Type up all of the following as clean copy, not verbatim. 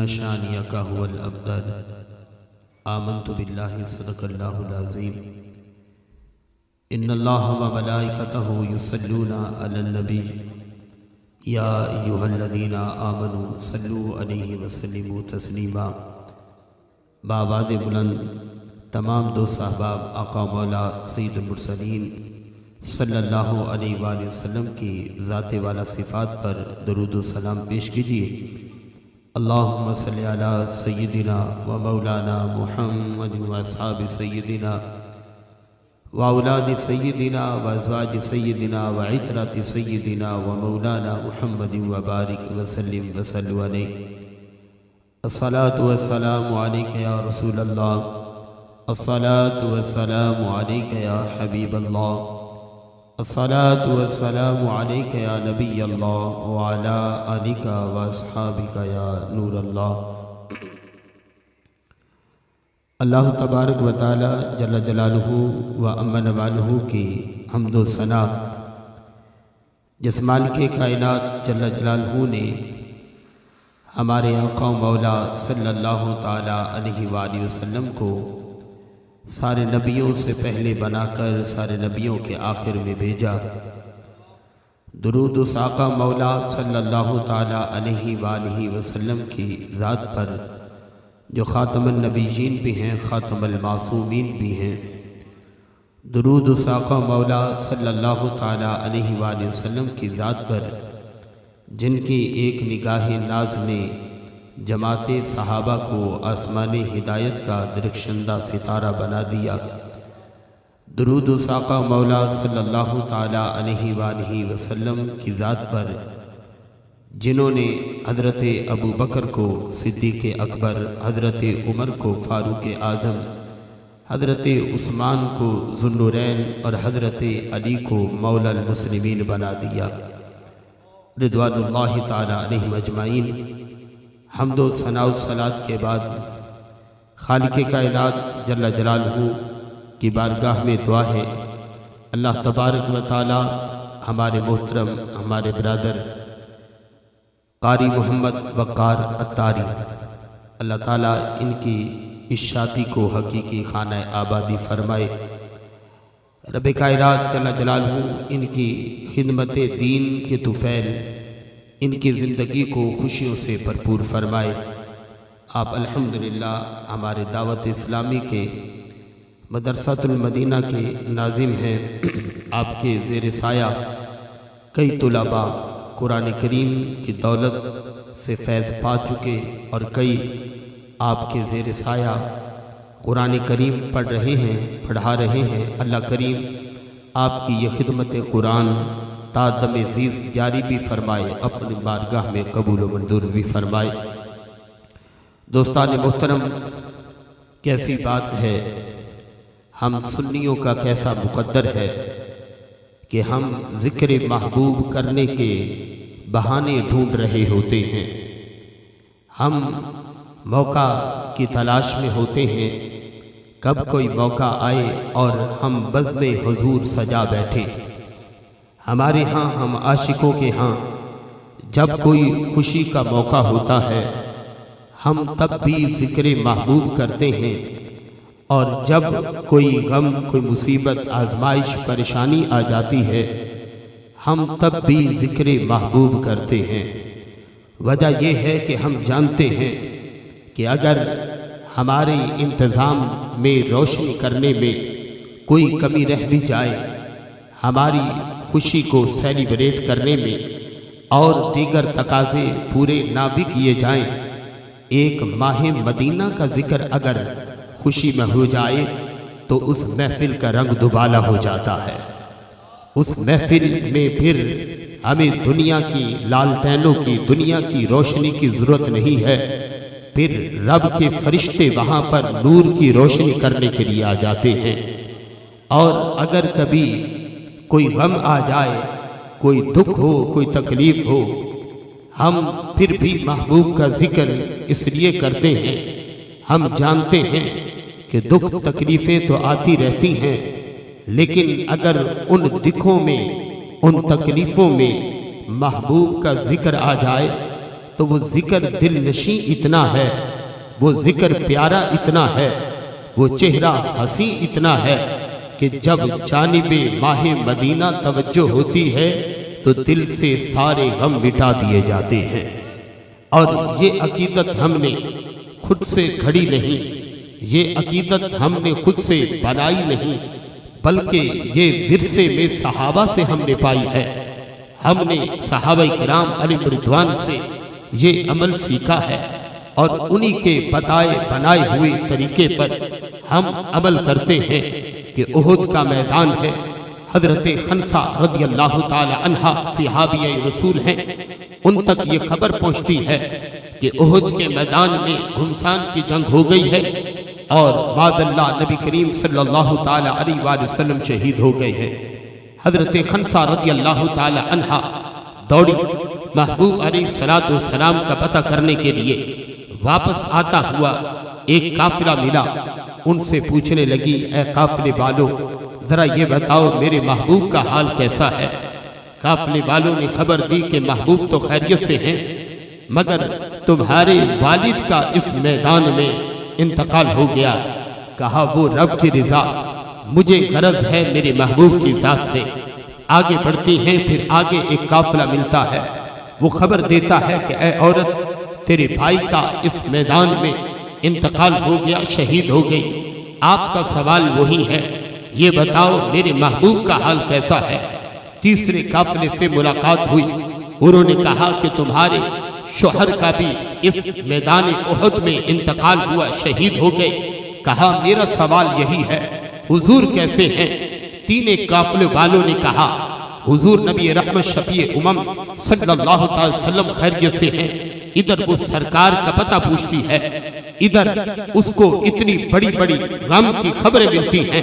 إن شانئك هو الأبتر آمنت بالله صدق الله العظيم إن الله وملائكته يصلون على النبي يا أيها الذين آمنوا صلوا عليه وسلموا تسليما۔ بآواز بلند تمام دوست احباب آقا مولا سید المرسلین صلی اللہ علیہ وآلہ وسلم کی ذات والا صفات پر درود و سلام پیش کیجیے۔ اللہم صلی علی سیدنا و مولانا محمد و اصحاب سیدنا و اولاد سیدنا و ازواج سیدنا و عطرات سیدنا و مولانا محمد و بارک وسلم وصلوا علیہ۔ الصلاة والسلام علیک یا رسول اللہ، الصلاة والسلام علیک یا حبیب اللہ، الصلاة والسلام علیک یا نبی اللہ وعلا آلک و اصحابک یا نور اللہ۔ اللہ تبارک و تعالی جل جلالہ و امن والہ کی حمد و ثنا جس مالک کائنات جل جلالہ نے ہمارے آقا مولا صلی اللہ تعالی علیہ وآلہ وسلم کو سارے نبیوں سے پہلے بنا کر سارے نبیوں کے آخر میں بھیجا۔ درود اس آقا مولا صلی اللہ تعالی علیہ وآلہ وسلم کی ذات پر جو خاتم النبیین بھی ہیں، خاتم المعصومین بھی ہیں۔ درود اس آقا مولا صلی اللہ تعالی علیہ وآلہ وسلم کی ذات پر جن کی ایک نگاہ ناز نے جماعت صحابہ کو آسمان ہدایت کا درخشندہ ستارہ بنا دیا۔ درود اس آقا مولا صلی اللہ تعالی علیہ وآلہ وسلم کی ذات پر جنہوں نے حضرت ابو بکر کو صدیق اکبر، حضرت عمر کو فاروق اعظم، حضرت عثمان کو ذو النورین اور حضرت علی کو مولا المسلمین بنا دیا، رضوان اللہ تعالی علیہم اجمعین۔ حمد و ثنا و صلات کے بعد خالق کائنات جل جلالہ کی بارگاہ میں دعا ہے، اللہ تبارک و تعالی ہمارے محترم، ہمارے برادر قاری محمد وقار عطاری، اللہ تعالیٰ ان کی اس شادی کو حقیقی خانہ آبادی فرمائے۔ رب کائنات جل جلالہ ان کی خدمت دین کے طفیل، ان کی زندگی کو خوشیوں سے بھرپور فرمائے۔ آپ الحمدللہ ہمارے دعوت اسلامی کے مدرسۃ المدینہ کے ناظم ہیں۔ آپ کے زیر سایہ کئی طلباء قرآن کریم کی دولت سے فیض پا چکے اور کئی آپ کے زیر سایہ قرآن کریم پڑھ رہے ہیں، پڑھا رہے ہیں۔ اللہ کریم آپ کی یہ خدمت قرآن تا دم زیست جاری بھی فرمائے، اپنی بارگاہ میں قبول و منظور بھی فرمائے۔ دوستان محترم، کیسی بات ہے، ہم سنیوں کا کیسا مقدر ہے کہ ہم ذکر محبوب کرنے کے بہانے ڈھونڈ رہے ہوتے ہیں، ہم موقع کی تلاش میں ہوتے ہیں، کب کوئی موقع آئے اور ہم بزم حضور سجا بیٹھے۔ ہمارے ہاں، ہم عاشقوں کے ہاں جب کوئی خوشی کا موقع ہوتا ہے ہم تب بھی ذکر محبوب کرتے ہیں، اور جب کوئی غم، کوئی مصیبت، آزمائش، پریشانی آ جاتی ہے ہم تب بھی ذکر محبوب کرتے ہیں۔ وجہ یہ ہے کہ ہم جانتے ہیں کہ اگر ہمارے انتظام میں روشنی کرنے میں کوئی کمی رہ بھی جائے، ہماری خوشی کو سیلیبریٹ کرنے میں اور دیگر تقاضے پورے نہ بھی کیے جائیں، ایک ماہ مدینہ کا ذکر اگر خوشی میں ہو جائے تو اس محفل کا رنگ دوبالا ہو جاتا ہے۔ اس محفل میں پھر ہمیں دنیا کی لالٹینوں کی، دنیا کی روشنی کی ضرورت نہیں ہے، پھر رب کے فرشتے وہاں پر نور کی روشنی کرنے کے لیے آ جاتے ہیں۔ اور اگر کبھی کوئی غم آ جائے، کوئی دکھ ہو، کوئی تکلیف ہو، ہم پھر بھی محبوب کا ذکر اس لیے کرتے ہیں، ہم جانتے ہیں کہ دکھ تکلیفیں تو آتی رہتی ہیں، لیکن اگر ان دکھوں میں، ان تکلیفوں میں محبوب کا ذکر آ جائے تو وہ ذکر دل نشیں اتنا ہے، وہ ذکر پیارا اتنا ہے، وہ چہرہ ہنسی اتنا ہے کہ جب جانب ماہ مدینہ توجہ ہوتی ہے تو دل سے سارے غم مٹا دیے جاتے ہیں۔ اور یہ عقیدت ہم نے خود سے گھڑی نہیں، یہ عقیدت ہم نے خود سے بنائی نہیں، بلکہ یہ ورثے میں صحابہ سے ہم نے پائی ہے۔ ہم نے صحابہ کرام علیہ رضوان سے یہ عمل سیکھا ہے اور انہی کے بتائے بنائے ہوئے طریقے پر ہم عمل کرتے ہیں کہ احد کا میدان ہے، حضرت خنسہ رضی اللہ تعالی عنہ صحابی رسول ہیں، ان تک یہ خبر پہنچتی ہے کہ احد کے میدان میں گھمسان کی جنگ ہو گئی ہے اور معاذ اللہ نبی کریم صلی اللہ تعالی علیہ وآلہ وسلم شہید ہو گئے ہیں۔ حضرت خنسہ رضی اللہ تعالی عنہ دوڑی محبوب علیہ السلام کا پتہ کرنے کے لیے واپس آتا ہوا ایک قافلہ ملا، ان سے پوچھنے لگی، اے قافلے والو ذرا یہ بتاؤ میرے محبوب کا حال کیسا ہے؟ قافلے والوں نے خبر دی کہ محبوب تو خیریت سے ہیں، مگر تمہارے والد کا اس میدان میں انتقال ہو گیا۔ کہا وہ رب کی رضا، مجھے غرض ہے میرے محبوب کی ذات سے۔ آگے بڑھتی ہیں، پھر آگے ایک قافلہ ملتا ہے، وہ خبر دیتا ہے کہ اے عورت تیرے بھائی کا اس میدان میں انتقال ہو گیا، شہید ہو گئی، آپ کا سوال وہی ہے، یہ بتاؤ میرے محبوب کا حال کیسا ہے؟ تیسرے قافلے سے ملاقات ہوئی، انہوں نے کہا کہ تمہارے شوہر کا بھی اس میدان احد میں انتقال ہوا، شہید ہو گئے۔ کہا میرا سوال یہی ہے، حضور کیسے ہیں؟ تین قافلے والوں نے کہا حضور نبی رحمت شفیع امم صلی اللہ علیہ وسلم خیریت سے ہیں۔ ادھر وہ سرکار کا پتہ پوچھتی ہے، ادھر اس کو اتنی بڑی بڑی غم کی خبریں ملتی ہیں۔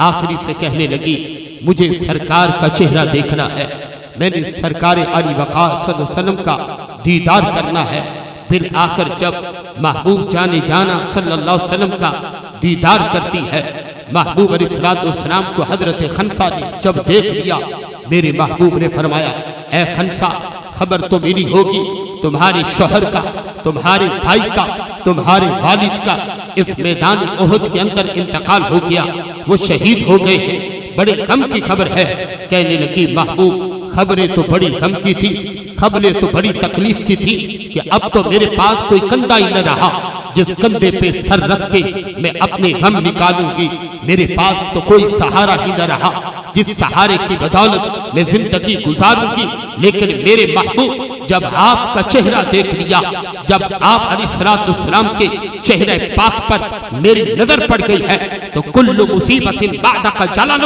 آخری سے کہنے لگی مجھے سرکار کا چہرہ دیکھنا ہے، میں نے سرکار علی وقار صلی اللہ علیہ وسلم کا دیدار کرنا ہے۔ پھر آخر جب محبوب جانے جانا صلی اللہ علیہ وسلم کا دیدار کرتی ہے، محبوب علیہ السلام کو حضرت خنسہ نے جب دیکھ لیا، میرے محبوب نے فرمایا اے خنسہ خبر تو میری ہوگی، تمہارے شوہر کا، تمہارے بھائی کا، تمہارے والد کا اس میدان احد کے اندر انتقال ہو گیا، وہ شہید ہو گئے ہیں، بڑے غم کی خبر ہے۔ کہنے لگی محبوب خبریں تو بڑی غم کی تھی، خبریں تو بڑی تکلیف کی تھی کہ اب تو میرے پاس کوئی کندھا ہی نہ رہا جس کندھے پہ سر رکھ کے میں اپنے غم نکالوں گی، میرے پاس تو کوئی سہارا ہی نہ رہا جس سہارے کی بدولت میں زندگی گزاروں گی۔ لیکن میرے محبوب جب آپ کا چہرہ دیکھ لیا، جب آپ علیہ السلام کے چہرے پاک پر میری نظر پڑ گئی ہے تو کل مصیبت بعدک جلل،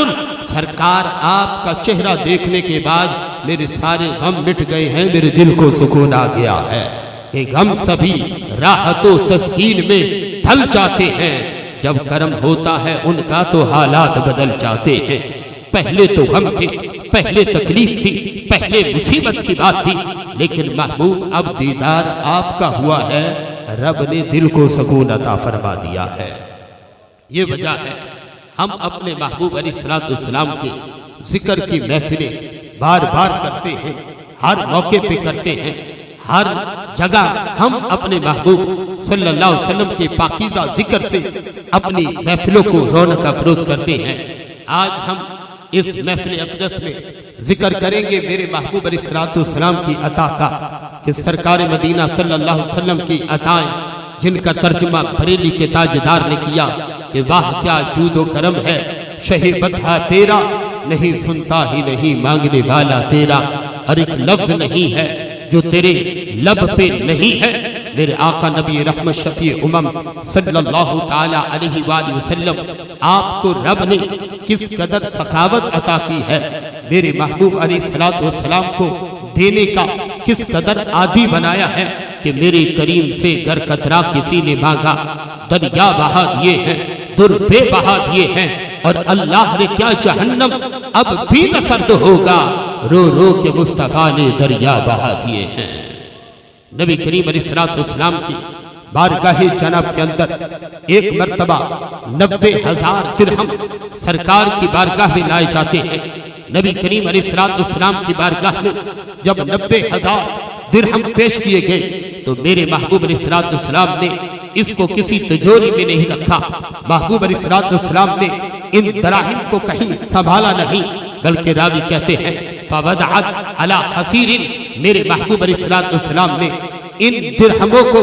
سرکار آپ کا چہرہ دیکھنے کے بعد میرے سارے غم مٹ گئے ہیں، میرے دل کو سکون آ گیا ہے کہ غم سبھی راحت و تسکین میں ڈھل جاتے ہیں، جب کرم ہوتا ہے ان کا تو حالات بدل جاتے ہیں۔ پہلے تو غم تھے، پہلے تکلیف تھی، پہلے مصیبت کی بات تھی، لیکن محبوب اب دیدار آپ کا ہوا ہے، رب نے دل کو سکون عطا فرما دیا ہے۔ یہ وجہ ہے ہم اپنے محبوب علیہ السلام کے ذکر کی محفلیں بار بار کرتے ہیں، ہر موقع پہ کرتے ہیں، ہر جگہ ہم اپنے محبوب صلی اللہ علیہ وسلم کے پاکیزہ ذکر سے اپنی محفلوں کو رونق افروز کرتے ہیں۔ آج ہم اس محفل اقدس میں ذکر کریں گے میرے محبوب علیہ السلام کی عطا کا، کہ سرکار مدینہ صلی اللہ علیہ وسلم کی عطائیں جن کا ترجمہ بریلی کے تاجدار نے کیا کہ واہ کیا جود و کرم ہے، شہ بدھا تیرا نہیں سنتا ہی نہیں مانگنے والا تیرا، اور ایک لفظ نہیں ہے جو تیرے لب پہ نہیں ہے۔ میرے آقا نبی رحمت شفیع امم صلی اللہ تعالی علیہ وآلہ وسلم، آپ کو رب نے کس قدر سخاوت عطا کی ہے، میرے محبوب علیہ السلام کو دینے کا کس قدر عادی بنایا ہے کہ میرے کریم سے گر قطرہ کسی نے مانگا دریا بہا دیے ہیں، در بے بہا دیے ہیں، اور اللہ نے کیا جہنم اب بھی نہ سرد ہوگا، رو رو کے مصطفیٰ نے دریا بہا دیے ہیں۔ نبی کریم علیہ السلام کی بارگاہ جناب کے اندر ایک مرتبہ 90,000 درہم سرکار کی بارگاہ میں لائے جاتے ہیں۔ نبی کریم علیہ السلام کی بارگاہ میں جب 90,000 درہم پیش کیے گئے تو میرے محبوب علیہ السلام نے اس کو کسی تجوری میں نہیں رکھا. محبوب علیہ السلام نے ان دراہم کو کہیں سنبھالا نہیں، بلکہ راوی کہتے ہیں فَوَضَعَتْ عَلَى حَصِيرٍ، میرے محبوب علیہ السلام نے ان درہموں کو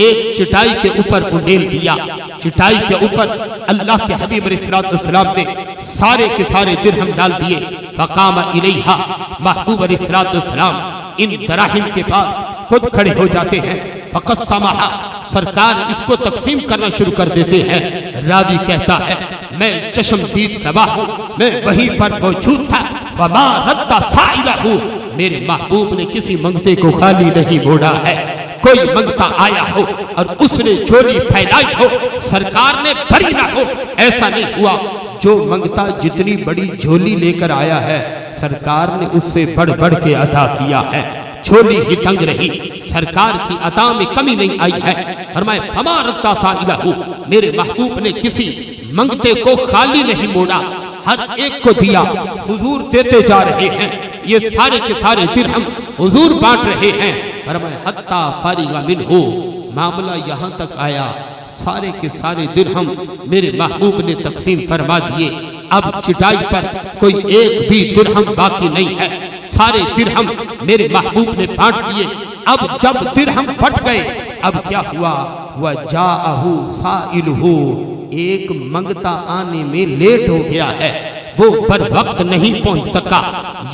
ایک چٹائی کے اوپر انڈیل دیا. چٹائی کے اوپر اللہ کے حبیب علیہ السلام نے سارے کے سارے درہم ڈال دیے. فقام الیہا، محبوب علیہ السلام ان دراہم کے پاس خود کھڑے ہو جاتے ہیں. فقسمھا، سرکار اس کو تقسیم کرنا شروع کر دیتے ہیں. راوی کہتا ہے میں چشمدید گواہ ہوں، میں وہیں پر موجود تھا. وما رد سائلہ، میرے محبوب نے کسی منگتے کو خالی نہیں موڑا ہے. کوئی منگتا آیا ہو اور اس نے جھولی پھیلائی ہو، سرکار نے بھری نہ ہو، ایسا نہیں ہوا. جو منگتا جتنی بڑی جھولی لے کر آیا ہے، سرکار نے اس سے بڑھ بڑھ کے عطا کیا ہے. جھولی ہی تنگ رہی، سرکار کی عطا میں کمی نہیں آئی ہے. فرمائے فما رد سائلہ، میرے محبوب نے کسی منگتے کو خالی نہیں موڑا، ہر ایک کو دیا. حضور دیتے جا رہے ہیں، یہ سارے کے سارے درہم حضور بانٹ رہے ہیں. فرمائے حتی فارغ منہ، معاملہ یہاں تک آیا سارے کے سارے درہم میرے محبوب نے تقسیم فرما دیے. اب چٹائی پر کوئی ایک بھی درہم باقی نہیں ہے، سارے درہم میرے محبوب نے بانٹ دیے. اب جب درہم بٹ گئے، اب کیا ہوا؟ وَجَاءَهُ سَائِلُهُ، ایک منگتا آنے میں لیٹ ہو گیا ہے، وہ بر وقت نہیں پہنچ سکا،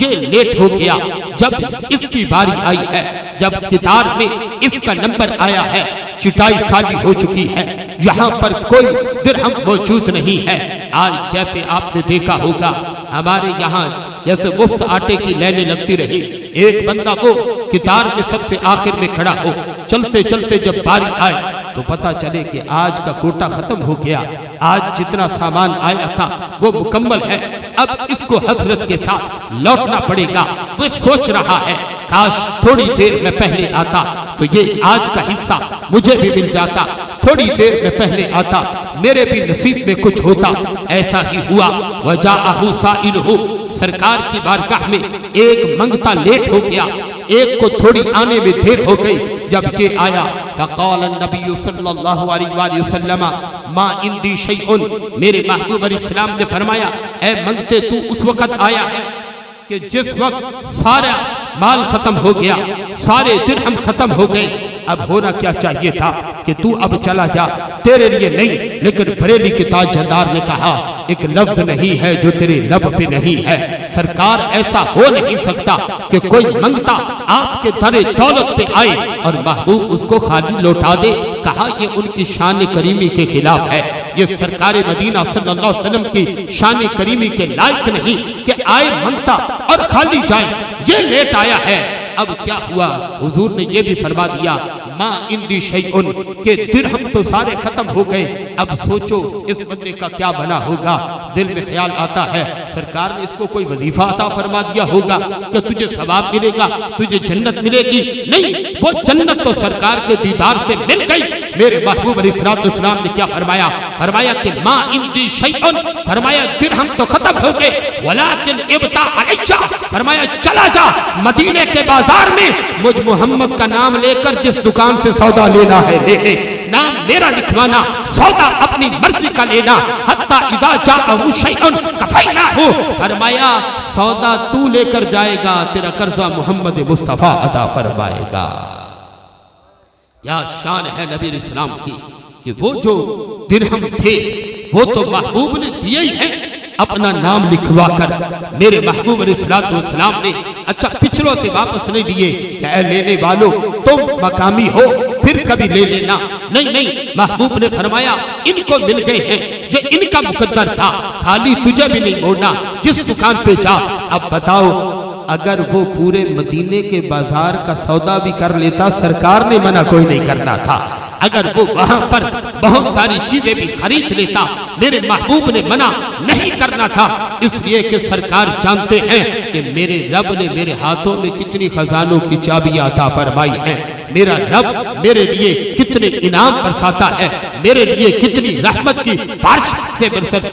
یہ لیٹ ہو گیا. جب اس کی باری آئی ہے، جب کتاب میں اس کا نمبر آیا ہے، چٹائی خالی ہو چکی ہے، یہاں پر کوئی درہم موجود نہیں ہے. آج جیسے آپ نے دیکھا ہوگا ہمارے یہاں جیسے مفت آٹے کی لائنیں لگتی رہی، ایک بندہ وہ کتار میں سب سے آخر میں کھڑا ہو، چلتے چلتے جب باری آئے تو پتا چلے کہ آج کا کوٹا ختم ہو گیا، آج جتنا سامان آیا تھا وہ مکمل ہے، اب اس کو حسرت کے ساتھ لوٹنا پڑے گا. وہ سوچ رہا ہے کاش تھوڑی دیر میں پہلے آتا تو یہ آج کا حصہ مجھے بھی مل جاتا، تھوڑی دیر میں پہلے آتا میرے بھی نصیب میں کچھ ہوتا. ایسا ہی ہوا. وجاءہ سائلہ، سرکار کی بارگاہ میں ایک منگتا لیٹ ہو گیا، ایک کو تھوڑی آنے میں دیر ہو گئی. جب یہ آیا فقال النبی صلی اللہ علیہ وآلہ وسلم ما عندی شیء، میرے محبوب علیہ السلام نے فرمایا اے منگتے تو اس وقت آیا ہے کہ جس وقت سارا مال ختم ہو گیا، سارے درہم ختم ہو گئے. اب ہونا کیا چاہیے تھا کہ تو اب چلا جا، تیرے لیے نہیں. لیکن بریلی کے تاجدار نے کہا ایک لفظ نہیں ہے جو تیرے لب پہ نہیں ہے. سرکار ایسا ہو نہیں سکتا کہ کوئی منگتا آپ کے در دولت پہ آئے اور محبوب اس کو خالی لوٹا دے. کہا یہ ان کی شان کریمی کے خلاف ہے، یہ سرکار مدینہ صلی اللہ علیہ وسلم کی شان کریمی کے لائق نہیں کہ آئے منگتا اور خالی جائے. یہ لیٹ آیا ہے. اب کیا ہوا؟ حضور نے یہ بھی فرما دیا ما عندی شیء، کہ درہم تو سارے ختم ہو گئے. اب سوچو اس بندے کا کیا بنا ہوگا. دل میں خیال آتا ہے سرکار نے اس کو کوئی وظیفہ عطا فرما دیا ہوگا کہ تجھے ثواب ملے گا، تجھے جنت ملے گی. نہیں، وہ جنت تو سرکار کے دیدار سے مل گئی. میرے محبوب علیہ السلام نے کیا فرمایا؟ فرمایا کہ ما عندی شیء، فرمایا درہم تو ختم ہو گئے، ولیکن ابتاع علیہ، فرمایا چلا جا مدینے کے بازار میں مجھ محمد کا نام لے کر جس دکان سے سودا لینا ہے لے لے، نام میرا لکھوانا، سودا اپنی مرضی کا لینا. حتی اذا جاءہ شیء کفیناہ، فرمایا سودا تو لے کر جائے گا، تیرا قرضہ محمد مصطفیٰ ادا فرمائے گا. کیا شان ہے نبی اسلام کی کہ وہ جو درہم تھے وہ تو محبوب نے دیے ہی ہیں اپنا نام لکھوا کر. میرے محبوب علیہ السلام نے اچھا پچھلوں سے واپس نہیں دیے کہ اے لینے والو تم مقامی ہو پھر کبھی لے لینا. نہیں، محبوب نے فرمایا ان کو مل گئے ہیں، یہ ان کا مقدر تھا، خالی تجھے بھی نہیں موڑنا، جس دکان پہ جا. اب بتاؤ اگر وہ پورے مدینے کے بازار کا سودا بھی کر لیتا سرکار نے منع کوئی نہیں کرنا تھا. اگر وہ وہاں پر بہت ساری چیزیں بھی خرید لیتا میرے محبوب نے منع نہیں کرنا تھا. اس لیے کہ سرکار جانتے ہیں کہ میرے رب نے میرے ہاتھوں میں کتنی خزانوں کی چابیاں عطا فرمائی ہیں. میرا رب میرے لیے کتنے انعام برساتا ہے، میرے لیے کتنی رحمت کی بارش سے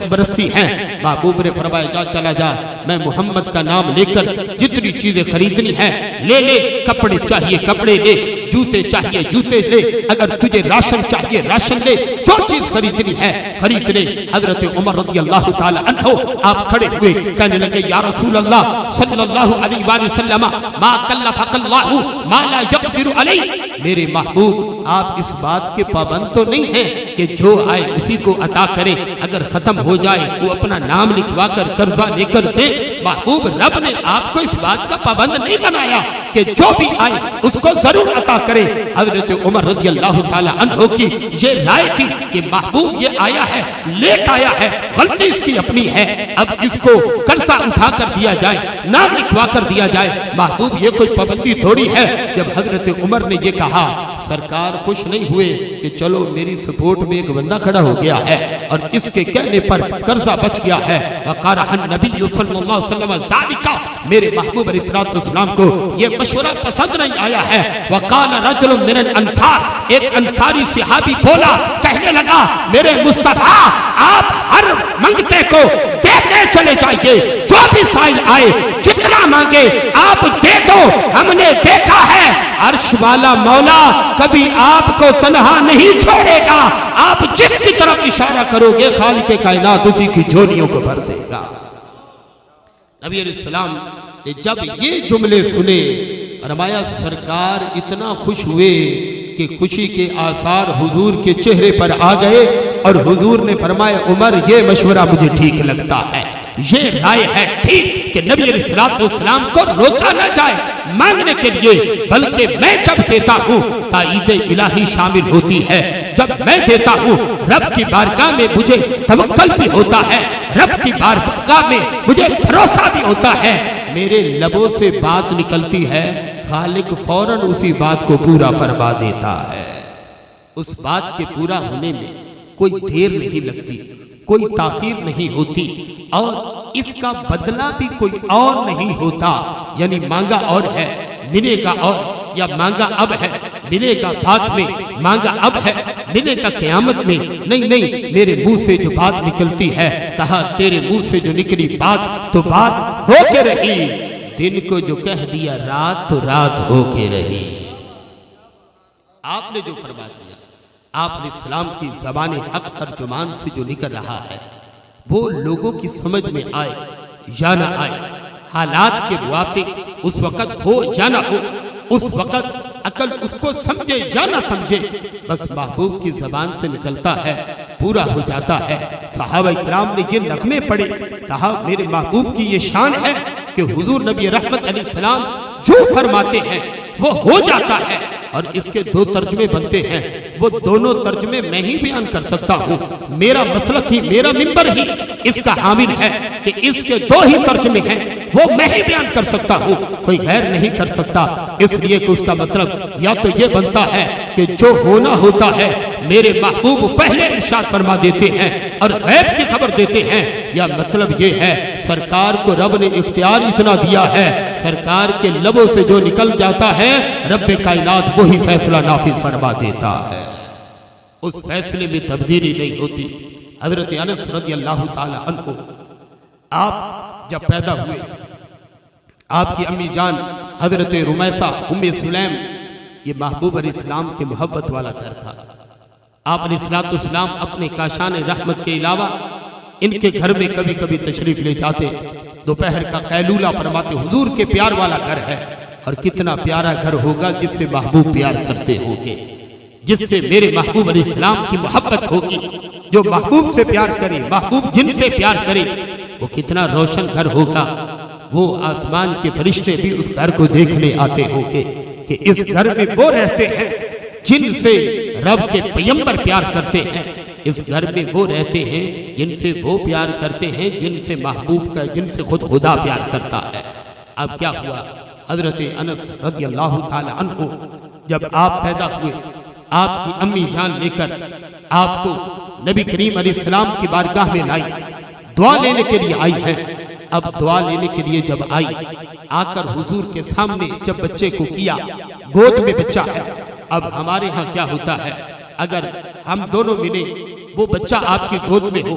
برستی ہیں۔ محبوب نے فرمایا جا چلا جا، میں محمد کا نام لے کر جتنی چیزیں خریدنی ہیں لے لے، کپڑے چاہیے کپڑے لے، جوتے چاہیے جوتے لے، اگر تجھے راشن چاہیے راشن لے، جو چیز خریدنی ہے خرید لے۔ حضرت عمر رضی اللہ تعالی عنہ آپ کھڑے ہوئے کہنے لگے یا رسول اللہ صلی اللہ علیہ وآلہ وسلم ما کلفک اللہ ما لا یقدر علی، میرے محبوب آپ اس بات کے پابند تو نہیں ہیں کہ جو آئے اسی کو عطا کریں، اگر ختم ہو جائے وہ اپنا نام لکھوا کر قرضہ لے کر دے۔ محبوب رب نے آپ کو اس بات کا پابند نہیں بنایا کہ جو بھی آئے اس کو ضرور عطا کرے۔ حضرت عمر رضی اللہ تعالی عنہ کی یہ رائے تھی کہ محبوب یہ آیا ہے لیٹ آیا ہے، غلطی اس کی اپنی ہے، اب اس کو قرضہ اٹھا کر دیا جائے، نام لکھوا کر دیا جائے۔ محبوب یہ کوئی پابندی تھوڑی ہے۔ جب حضرت عمر نے یہ کہا سرکار خوش نہیں ہوئے کہ چلو میری سپورٹ میں ایک بندہ کھڑا ہو گیا ہے اور اس کے کہنے پر قرضہ بچ گیا ہے۔ وقارہ النبی صلی اللہ علیہ وسلم ذالکا، میرے محبوب علیہ الصلوۃ والسلام کو یہ مشورہ پسند نہیں آیا ہے۔ وقال رجل من الانصار، ایک انصاری صحابی بولا کہنے لگا میرے مصطفیٰ آپ ہر منگتے کو دیتے چلے جائیے، جو بھی سائل آئے جتنا مانگے آپ دے دو، ہم نے دیکھا ہے عرش والا مولا کبھی آپ کو تنہا نہیں چھوڑے گا، آپ جس کی طرف اشارہ کرو گے خالق کائنات اسی کی جھولیوں کو بھر دے گا۔ نبی علیہ السلام نے جب یہ جملے سنے فرمایا سرکار اتنا خوش ہوئے کہ خوشی کے آثار حضور کے چہرے پر آ گئے اور حضور نے فرمایا عمر یہ مشورہ مجھے ٹھیک لگتا ہے، یہ رائے ہے ٹھیک کہ نبی علیہ السلام کو روکا نہ جائے مانگنے کے لیے، بلکہ میں جب دیتا ہوں تائید الہی شامل ہوتی ہے، جب میں دیتا ہوں رب کی بارگاہ میں مجھے توکل بھی ہوتا ہے، رب کی بارگاہ میں مجھے بھروسہ بھی ہوتا ہے، میرے لبوں سے بات نکلتی ہے خالق فوراً اسی بات کو پورا فرما دیتا ہے۔ اس بات کے پورا ہونے میں کوئی دیر نہیں لگتی، کوئی تاخیر نہیں ہوتی، اور اس کا بدلہ بھی کوئی اور نہیں ہوتا، یعنی مانگا اور ہے ملے گا، اور یا مانگا اب ہے ملے گا بعد میں، مانگا اب ہے ملے گا قیامت میں، نہیں میرے منہ سے جو بات نکلتی ہے کہا تیرے منہ سے جو نکلی بات تو بات ہو کے رہی، دن کو جو کہہ دیا رات تو رات ہو کے رہی۔ آپ نے جو فرما دیا آپ نے اسلام کی زبان حق ترجمان سے جو نکل رہا ہے وہ لوگوں کی سمجھ میں آئے یا نہ آئے، حالات کے موافق اس وقت ہو یا نہ ہو، اس وقت عقل اس کو سمجھے یا نہ سمجھے، بس محبوب کی زبان سے نکلتا ہے پورا ہو جاتا ہے۔ صحابہ کرام نے یہ نغمے پڑھے، کہا میرے محبوب کی یہ شان ہے کہ حضور نبی رحمت علیہ السلام جو فرماتے ہیں وہ ہو جاتا ہے، اور اس کے دو ترجمے بنتے ہیں، وہ دونوں ترجمے میں ہی بیان کر سکتا ہوں، میرا مسلک ہی میرا منبر ہی اس کا حامل ہے کہ اس کے دو ہی ترجمے ہیں، وہ میں ہی بیان کر سکتا ہوں، کوئی غیر نہیں کر سکتا، اس لیے کہ اس کا مطلب یا تو یہ بنتا ہے کہ جو ہونا ہوتا ہے میرے محبوب پہلے ارشاد فرما دیتے ہیں اور غیب کی خبر دیتے ہیں، یا مطلب یہ ہے سرکار کو رب نے اختیار اتنا دیا ہے، سرکار کے لبوں سے جو نکل جاتا ہے رب کائنات وہی فیصلہ نافذ فرما دیتا ہے، اس فیصلے میں تبدیلی نہیں ہوتی۔ حضرت انس رضی اللہ تعالی عنہ آپ جب پیدا ہوئے، آپ کی امی جان حضرت رمیسہ ام سلیم، یہ محبوب علیہ السلام کے محبت والا گھر تھا۔ آپ علیہ السلام اپنے کاشان رحمت کے علاوہ ان کے گھر میں کبھی کبھی تشریف لے جاتے، دوپہر کا قیلولہ فرماتے، حضور کے پیار والا گھر ہے، اور کتنا پیارا گھر ہوگا جس سے محبوب پیار کرتے ہوں گے، جس سے میرے محبوب علیہ السلام کی محبت ہوگی، جو محبوب سے پیار کرے، محبوب جن سے پیار کرے، وہ کتنا روشن گھر ہوگا، وہ آسمان کے فرشتے بھی اس گھر کو دیکھنے آتے ہوں گے کہ اس گھر میں وہ رہتے ہیں جن سے رب کے پیغمبر پیار کرتے ہیں، اس گھر میں وہ رہتے ہیں جن سے وہ پیار کرتے ہیں جن سے محبوب کا، جن سے خود خدا پیار کرتا ہے۔ اب کیا ہوا، حضرت انس رضی اللہ تعالی عنہ جب آپ پیدا ہوئے، آپ کی امی جان لے کر آپ کو نبی کریم علیہ السلام کی بارگاہ میں لائی، دعا لینے کے لیے آئی ہے۔ اب دعا لینے کے لیے جب آئی، آ کر حضور کے سامنے جب بچے کو کیا گود میں بچہ ہے۔ اب ہمارے ہاں کیا ہوتا ہے، اگر ہم دونوں ملیں، وہ بچہ آپ کی گود میں ہو،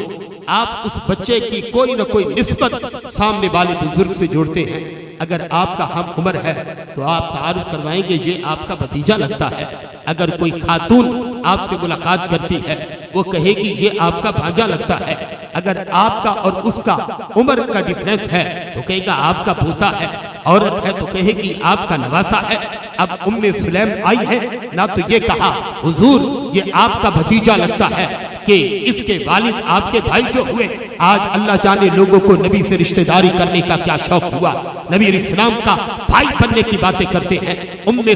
آپ اس بچے کی کوئی نہ کوئی نسبت سامنے والے بزرگ سے جوڑتے ہیں۔ اگر آپ کا ہم عمر ہے تو آپ تعارف کروائیں گے یہ آپ کا بھتیجا لگتا ہے۔ اگر کوئی خاتون آپ سے ملاقات کرتی ہے وہ کہے گی یہ آپ کا بھانجا لگتا ہے۔ اگر آپ کا اور اس کا عمر کا ڈیفرنس ہے تو کہے گا آپ کا پوتا ہے، عورت ہے تو کہے گی آپ کا نواسا ہے۔ اب سلیم آئی ہے، نہ تو یہ کہا حضور یہ آپ کا بھتیجا لگتا ہے کہ اس کے والد آپ کے بھائی جو ہوئے، آج اللہ جانے لوگوں کو نبی سے رشتہ داری کرنے کا کیا شوق ہوا، نبی علیہ السلام کا بھائی بننے کی باتیں کرتے ہیں۔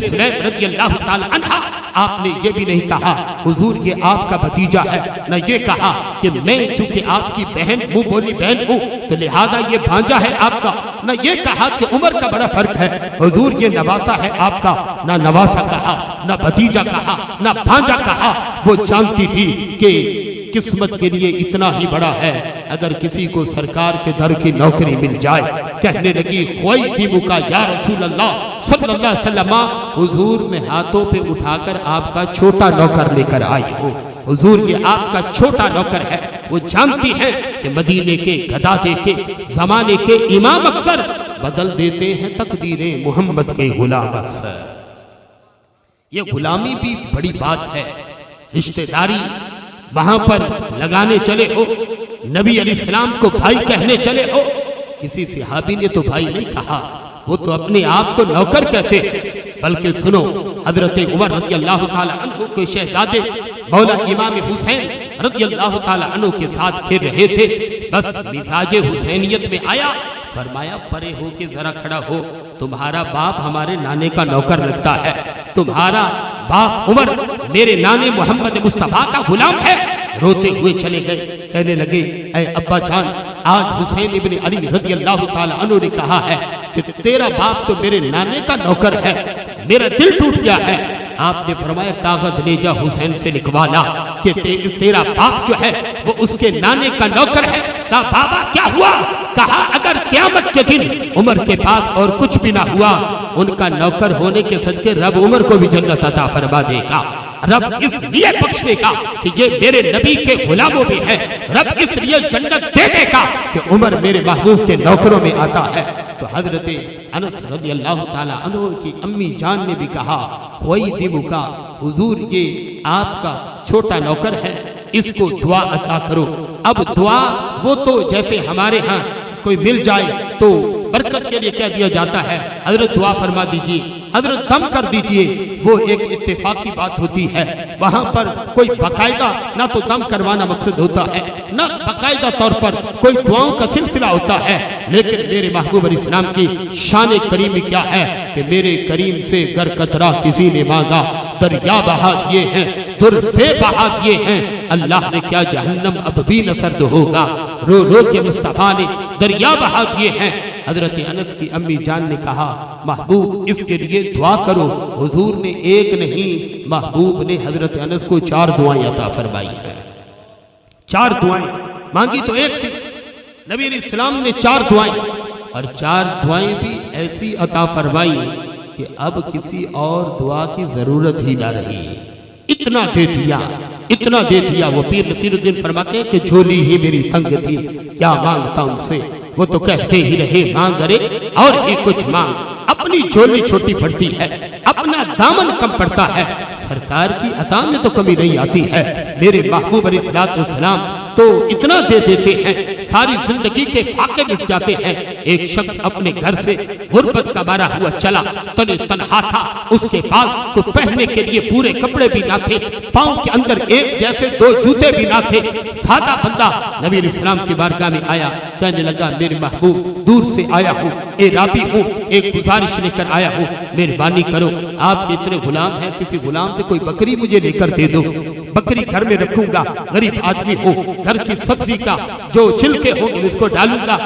سلیم رضی اللہ تعالی عنہ، آپ نے یہ بھی نہیں کہا حضور یہ آپ کا بھتیجا ہے، نہ یہ کہا کہ میں چونکہ آپ کی بہن منہ بولی بہن ہوں تو لہذا یہ بھانجا ہے آپ کا، نہ یہ کہا کہ عمر کا بڑا فرق ہے حضور یہ نواسا ہے آپ کا، نہ نواسا کہا، نہ بھتیجا کہا، نہ بھانجا کہا۔ وہ جانتی تھی کہ قسمت کے لیے اتنا ہی بڑا ہے، اگر کسی کو سرکار کے در کی نوکری مل جائے۔ کہنے لگی خویتم کا یا رسول اللہ صلی اللہ علیہ وسلم، حضور میں ہاتھوں پہ اٹھا کر آپ کا چھوٹا نوکر لے کر آئی ہو، حضور یہ آپ کا چھوٹا نوکر ہے۔ وہ جانتی ہے کہ مدینے کے گدا دے کے زمانے کے امام اکثر بدل دیتے ہیں تقدیریں محمد کے غلام اکثر۔ یہ غلامی بھی بڑی بات ہے، رشتہ داری وہاں پر لگانے چلے ہو، نبی علیہ السلام کو بھائی کہنے چلے ہو۔ کسی صحابی نے تو بھائی نہیں کہا، وہ تو اپنے آپ کو نوکر کہتے ہیں۔ بلکہ سنو، حضرت عمر رضی اللہ تعالی عنہ کے شہزادے مولا امام حسین رضی اللہ تعالی عنہ کے ساتھ کھیل رہے تھے، بس مزاج حسینیت میں آیا، فرمایا پرے ہو کے ذرا کھڑا ہو، تمہارا باپ ہمارے نانے کا نوکر لگتا ہے، تمہارا باپ عمر میرے نانے محمد مصطفیٰ کا غلام ہے۔ روتے ہوئے چلے گئے، کہنے لگے اے ابا جان، آج حسین ابن علی رضی اللہ تعالی عنہ نے کہا ہے کہ تیرا باپ تو میرے نانے کا نوکر ہے، میرا دل ٹوٹ گیا ہے۔ آپ نے فرمایا کاغذ لے جا حسین سے لکھوا لا کہ تیرا باپ جو ہے وہ اس کے نانے کا نوکر ہے۔ کہا بابا کیا ہوا؟ کہا اگر قیامت کے دن عمر کے پاس اور کچھ بھی نہ ہوا، ان کا نوکر ہونے کے صدقے رب عمر کو بھی جنت عطا فرما دے گا۔ رب اس لیے بخش دے گا کہ یہ میرے نبی کے غلاموں میں ہے، رب اس لیے جنت دے دے گا کہ عمر میرے محبوب کے نوکروں میں آتا ہے۔ تو حضرت انس رضی اللہ تعالی عنہ کی امی جان نے بھی کہا خویتم کا، حضور یہ آپ کا چھوٹا نوکر ہے، اس کو دعا عطا کرو۔ اب دعا وہ تو جیسے ہمارے ہاں کوئی مل جائے تو برکت کے لیے کہہ دیا جاتا ہے، حضرت دعا فرما دیجئے، حضرت دم کر دیجئے، وہ ایک اتفاقی بات ہوتی ہے۔ وہاں پر کوئی باقاعدہ نہ تو دم کروانا مقصد ہوتا ہے، نہ باقاعدہ طور پر کوئی دعاؤں کا سلسلہ ہوتا ہے، لیکن میرے محبوب علیہ السلام کی شان کریمی کیا ہے کہ میرے کریم سے گر قطرہ کسی نے مانگا، دریا بہا دیے ہیں، در دے بہا دیے ہیں، اللہ نے کیا جہنم اب بھی نہ سرد ہوگا، رو رو کے مصطفیٰ نے دریا بہا دیے ہیں۔ حضرت انس کی امی جان نے کہا محبوب اس کے لیے دعا کرو۔ حضور نے ایک نہیں، محبوب نے حضرت انس کو 4 دعائیں عطا فرمائی ہیں۔ 4 دعائیں مانگی تو ایک تھی، نبی علیہ السلام نے 4 دعائیں، اور 4 دعائیں بھی ایسی عطا فرمائی کہ اب کسی اور دعا کی ضرورت ہی نہ رہی، اتنا دے دیا، اتنا دے دیا۔ وہ پیر نصیر الدین فرماتے ہیں کہ جھولی ہی میری تنگ تھی، کیا مانگتا ان سے، وہ تو کہتے ہی رہے مانگ رے اور ہی کچھ مانگ۔ اپنی جھولی چھوٹی پڑتی ہے، اپنا دامن کم پڑتا ہے، سرکار کی عطا میں تو کمی نہیں آتی ہے۔ میرے محبوب علیہ السلام تو اتنا دے دیتے ہیں، ساری زندگی کے فاقے مٹ جاتے ہیں۔ ایک شخص اپنے گھر سے غربت کا مارا ہوا چلا، تنے تنہا تھا، اس کے پاس تو پہننے کے لیے پورے کپڑے بھی نہ تھے، پاؤں کے اندر ایک جیسے 2 جوتے بھی نہ تھے۔ سادہ بندہ نبی علیہ السلام کی بارگاہ میں آیا، کہنے لگا میرے محبوب دور سے آیا ہوں، اعرابی ہوں، ایک گزارش لے کر آیا ہوں، مہربانی کرو، آپ کے اتنے غلام ہیں، کسی غلام سے کوئی بکری مجھے لے کر دے دو، بکری گھر میں رکھوں گا، غریب آدمی ہوں، گھر کی سبزی کا جو چھلکے ہوں گے اس کو ڈالوں گا،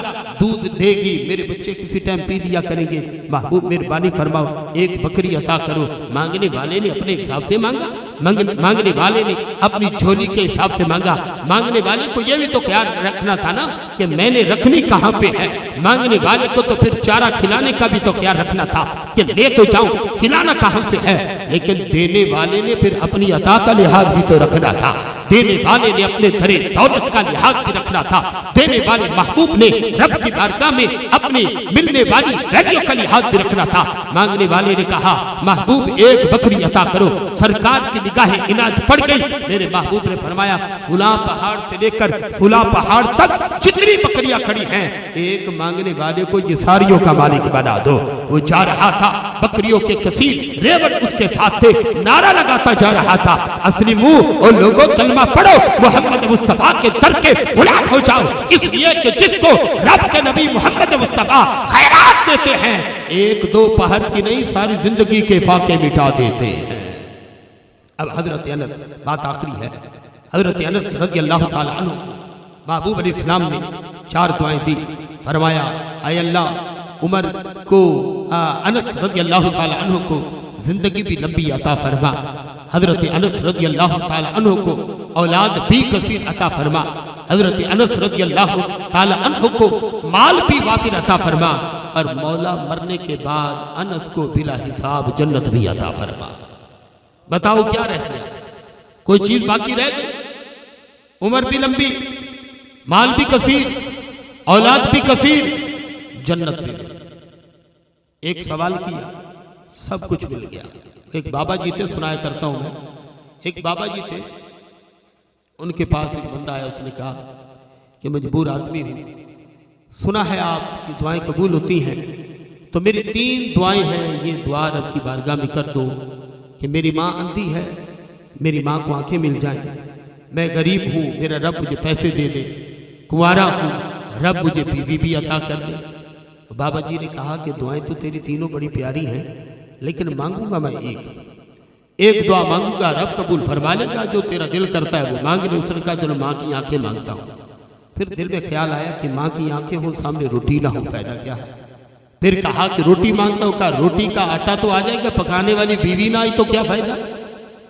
دودھ دے گی، میرے بچے کسی ٹائم پی لیا کریں گے، محبوب مہربانی فرماؤ ایک بکری عطا کرو۔ مانگنے والے نے اپنے حساب سے مانگا، مانگنے والے نے اپنی جھولی کے حساب سے مانگا. مانگنے والے کو یہ بھی تو خیال رکھنا تھا نا کہ میں نے رکھنی کہاں پہ ہے. مانگنے والے کو تو پھر چارہ کھلانے کا بھی تو خیال رکھنا تھا کہ لے تو جاؤں, کھلانا کہاں سے ہے. لیکن دینے والے نے پھر اپنی عطا کا لحاظ بھی تو رکھنا تھا. دینے والے نے اپنے درے دولت کا لحاظ بھی رکھنا تھا. دینے والے محبوب نے رب کی بارگاہ میں اپنی ملنے والی ویلیو کا لحاظ بھی رکھنا تھا. مانگنے والے نے کہا محبوب ایک بکری عطا کرو. سرکار کی نگاہ عنایت پڑ گئی. میرے محبوب نے فرمایا فلاں پہاڑ سے لے کر فلاں پہاڑ تک جتنی بکریاں کھڑی ہیں ایک مانگنے والے کو یہ ساریوں کا مالک بنا دو. وہ جا رہا تھا, بکریوں کے کثیر ریوڑ اس کے ساتھ تھے, نعرہ لگاتا جا رہا تھا اسلموا اور لوگوں کلمہ پڑھو, محمد مصطفیٰ کے در کے غلام ہو جاؤ. اس لیے کہ جس کو رب کے نبی محمد مصطفیٰ خیرات دیتے ہیں ایک دو پہر کی نہیں ساری زندگی کے فاقے مٹا دیتے ہیں. اب حضرت انس, بات آخری ہے, حضرت انس رضی اللہ تعالی عنہ محبوب علیہ السلام نے 4 دعائیں دی. فرمایا اے اللہ عمر کو انس رضی اللہ تعالی عنہ کو زندگی بھی لمبی عطا فرما. حضرت انس رضی اللہ تعالی عنہ کو اولاد بھی کثیر عطا فرما. حضرت انس رضی اللہ تعالی عنہ کو مال بھی وافر عطا فرما. اور مولا مرنے کے بعد انس کو بلا حساب جنت بھی عطا فرما. بتاؤ کیا رہ گیا؟ کوئی چیز باقی رہ گئی؟ عمر بھی لمبی, مال بھی کثیر, اولاد بھی کثیر, جنت بھی. ایک سوال کیا, سب کچھ مل گیا. ایک بابا جی تھے, سنایا کرتا ہوں میں, ایک بابا جی تھے, ان کے پاس ایک بندہ آیا, اس نے کہا کہ مجبور آدمی ہوں, سنا ہے آپ کی دعائیں قبول ہوتی ہیں, تو میری 3 دعائیں ہیں, یہ دعا رب کی بارگاہ میں کر دو کہ میری ماں اندھی ہے, میری ماں کو آنکھیں مل جائیں, میں غریب ہوں, میرا رب مجھے پیسے دے دے, کنوارا ہوں, رب مجھے بیوی بھی عطا کر دے. بابا جی نے کہا کہ دعائیں تو تیری تینوں بڑی پیاری ہیں, لیکن مانگوں گا میں ایک دعا مانگوں گا, رب قبول فرما لے گا, جو تیرا دل کرتا ہے وہ مانگ لے. اس نے کہا چلو ماں کی آنکھیں مانگتا ہوں. پھر دل میں خیال آیا کہ ماں کی آنکھیں ہوں, سامنے روٹی نہ ہو, فائدہ کیا ہے. پھر کہا کہ روٹی مانگتا ہوں, کہا روٹی کا آٹا تو آ جائے گا, پکانے والی بیوی نہ آئی تو کیا فائدہ.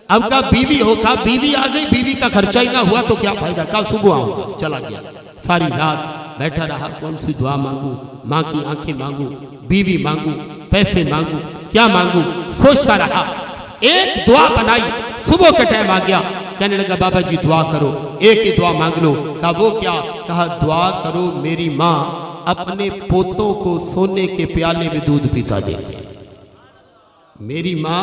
اب کہا بیوی ہو, کہا بیوی آ گئی, بیوی کا خرچہ ہی نہ ہوا تو کیا فائدہ. کہا صبح آؤں گا. چلا گیا, ساری رات بیٹھا رہا, کون سی دعا مانگوں, ماں کی آنکھیں مانگوں, بیوی مانگوں, پیسے مانگوں, کیا مانگوں, سوچتا رہا. ایک دعا بنائی, صبح کا ٹائم آ گیا, کہنے لگا بابا جی دعا کرو, ایک ہی دعا مانگ لو. کہا وہ کیا, کہا دعا کرو میری ماں اپنے پوتوں کو سونے کے پیالے میں دودھ پیتا دیکھے. میری ماں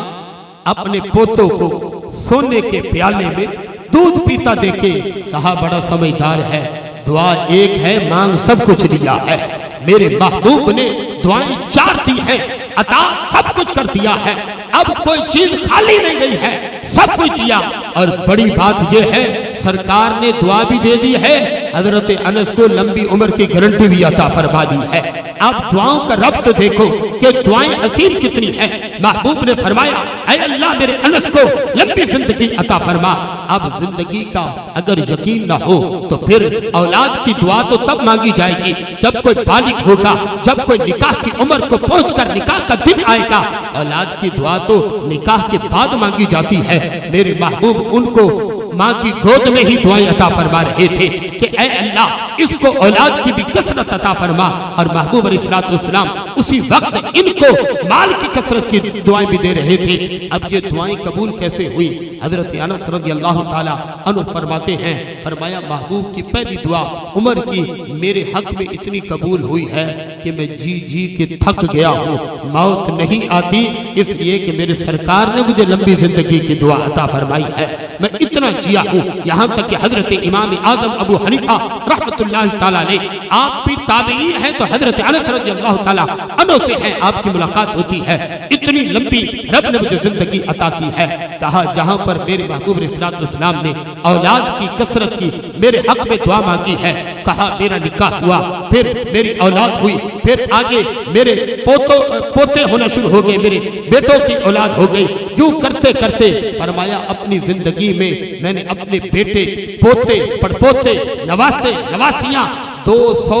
اپنے پوتوں کو سونے کے پیالے میں دودھ پیتا دیکھے. کہا بڑا سمجھدار ہے, دعا ایک ہے, مانگ سب کچھ دیا ہے. میرے محبوب نے دعائیں 4 دی ہیں, عطا سب کچھ کر دیا ہے. اب کوئی چیز خالی نہیں گئی ہے, سب کچھ دیا. اور بڑی بات یہ ہے سرکار نے دعا بھی دے دی ہے, حضرت انس کو لمبی عمر کی گارنٹی بھی عطا فرما دی ہے. آپ دعاؤں کا ربط دیکھو کہ دعائیں حسین کتنی ہیں. محبوب نے فرمایا اے اللہ میرے انس کو لمبی زندگی عطا فرما. اب زندگی کا اگر یقین نہ ہو تو پھر اولاد کی دعا تو تب مانگی جائے گی جب کوئی بالغ ہوگا, جب کوئی نکاح کی عمر کو پہنچ کر نکاح کا دن آئے گا. اولاد کی دعا تو نکاح کے بعد مانگی جاتی ہے. میرے محبوب ان کو ماں کی گود میں ہی دعائیں عطا فرما رہے تھے کہ اے اللہ اس کو اولاد کی بھی کثرت عطا فرما. اور محبوب علیہ السلام اسی وقت ان کو مال کی کثرت کی دعائیں بھی دے رہے تھے. اب یہ دعائیں قبول کیسے ہوئی؟ حضرت انس رضی اللہ تعالی عنہ فرماتے ہیں, فرمایا محبوب کی پہلی دعا عمر کی میرے حق میں اتنی قبول ہوئی ہے کہ میں جی جی کے تھک گیا ہوں, موت نہیں آتی, اس لیے کہ میرے سرکار نے مجھے لمبی زندگی کی دعا عطا فرمائی ہے. میں اتنا جیا ہوں, یہاں تک کہ حضرت امام اعظم ابو حنیفہ رحمت اللہ تعالیٰ نے, آپ بھی تابعی ہیں تو حضرت انس رضی اللہ تعالیٰ عنہ سے ہیں, آپ کی ملاقات ہوتی ہے. اتنی لمبی رب نے مجھے زندگی عطا کی ہے. کہا جہاں پر میرے محبوب علیہ السلام نے اولاد کی کثرت کی میرے حق میں دعا مانگی ہے, کہا میرا نکاح ہوا, پھر میری اولاد ہوئی, پھر آگے میرے پوتے ہونا شروع ہو گئے, میرے بیٹوں کی اولاد ہو گئی. یوں کرتے کرتے فرمایا اپنی زندگی میں میں نے اپنے بیٹے, پوتے, پڑپوتے, نواسے, نواسیاں, 200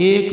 1